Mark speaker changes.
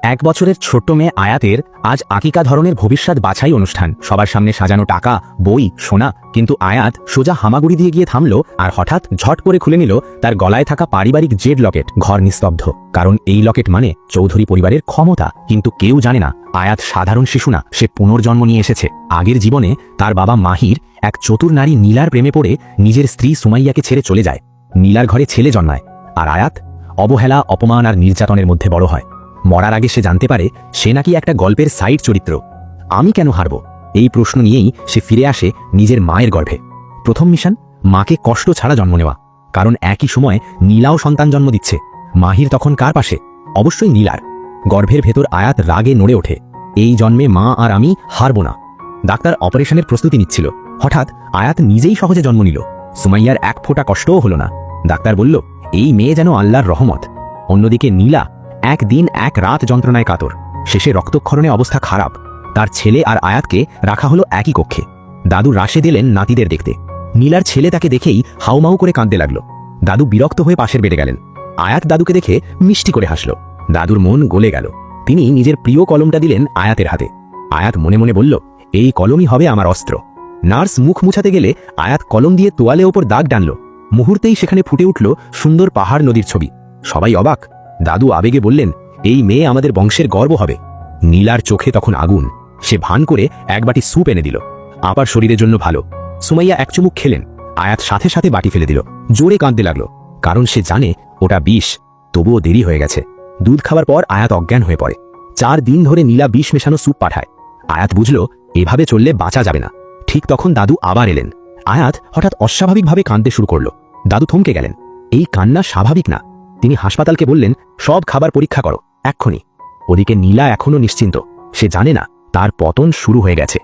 Speaker 1: এক বছরের ছোট্ট মেয়ে আয়াতের আজ আকিকা ধরনের ভবিষ্যৎ বাছাই অনুষ্ঠান। সবার সামনে সাজানো টাকা, বই, সোনা। কিন্তু আয়াত সোজা হামাগুড়ি দিয়ে গিয়ে থামল আর হঠাৎ ঝট করে খুলে নিল তার গলায় থাকা পারিবারিক জেড লকেট। ঘর নিস্তব্ধ, কারণ এই লকেট মানে চৌধুরী পরিবারের ক্ষমতা। কিন্তু কেউ জানে না আয়াত সাধারণ শিশু না, সে পুনর্জন্ম নিয়ে এসেছে। আগের জীবনে তার বাবা মাহির এক চতুর নারী নীলার প্রেমে পড়ে নিজের স্ত্রী সুমাইয়াকে ছেড়ে চলে যায়। নীলার ঘরে ছেলে জন্মায়, আর আয়াত অবহেলা, অপমান আর নির্যাতনের মধ্যে বড় হয়। মরার আগে সে জানতে পারে সে নাকি একটা গল্পের সাইড চরিত্র। আমি কেন হারব, এই প্রশ্ন নিয়েই সে ফিরে আসে নিজের মায়ের গর্ভে। প্রথম মিশন, মাকে কষ্ট ছাড়া জন্ম নেওয়া। কারণ একই সময় নীলাও সন্তান জন্ম দিচ্ছে। মাহির তখন কার পাশে? অবশ্যই নীলার। গর্ভের ভেতর আয়াত রাগে নড়ে ওঠে। এই জন্মে মা আর আমি হারব না। ডাক্তার অপারেশনের প্রস্তুতি নিচ্ছিল, হঠাৎ আয়াত নিজেই সহজে জন্ম নিল। সুমাইয়ার এক ফোঁটা কষ্টও হলো না। ডাক্তার বলল এই মেয়ে যেন আল্লাহর রহমত। অন্যদিকে নীলা একদিন এক রাত যন্ত্রণায় কাতর। শেষে রক্তক্ষরণে অবস্থা খারাপ। তার ছেলে আর আয়াতকে রাখা হলো একই কক্ষে। দাদু রাশে দিলেন নাতিদের দেখতে। নীলার ছেলে তাকে দেখেই হাউমাউ করে কাঁদতে লাগলো। দাদু বিরক্ত হয়ে পাশের বেডে গেলেন। আয়াত দাদুকে দেখে মিষ্টি করে হাসল। দাদুর মন গলে গেল। তিনি নিজের প্রিয় কলমটা দিলেন আয়াতের হাতে। আয়াত মনে মনে বলল এই কলমই হবে আমার অস্ত্র। নার্স মুখ মুছাতে গেলে আয়াত কলম দিয়ে তোয়ালে ওপর দাগ টানল। মুহূর্তেই সেখানে ফুটে উঠল সুন্দর পাহাড় নদীর ছবি। সবাই অবাক। দাদু আবেগে বললেন এই মেয়ে আমাদের বংশের গর্ব হবে। নীলার চোখে তখন আগুন। সে ভান করে এক বাটি স্যুপ এনে দিল। আপার শরীরের জন্য ভালো। সুমাইয়া এক চুমুক খেলেন। আয়াত সাথে সাথে বাটি ফেলে দিল। জোরে কাঁদতে লাগলো, কারণ সে জানে ওটা বিষ। তবুও দেরি হয়ে গেছে। দুধ খাওয়ার পর আয়াত অজ্ঞান হয়ে পড়ে। 4 দিন ধরে নীলা বিষ মেশানো স্যুপ পাঠায়। আয়াত বুঝল এভাবে চললে বাঁচা যাবে না। ঠিক তখন দাদু আবার এলেন। আয়াত হঠাৎ অস্বাভাবিকভাবে কাঁদতে শুরু করল। দাদু থমকে গেলেন। এই কান্না স্বাভাবিক না। তিনি হাসপাতালকে বললেন সব খাবার পরীক্ষা করো এক্ষুনি। ওদিকে নীলা এখনো নিশ্চিন্ত। সে জানে না তার পতন শুরু হয়ে গেছে।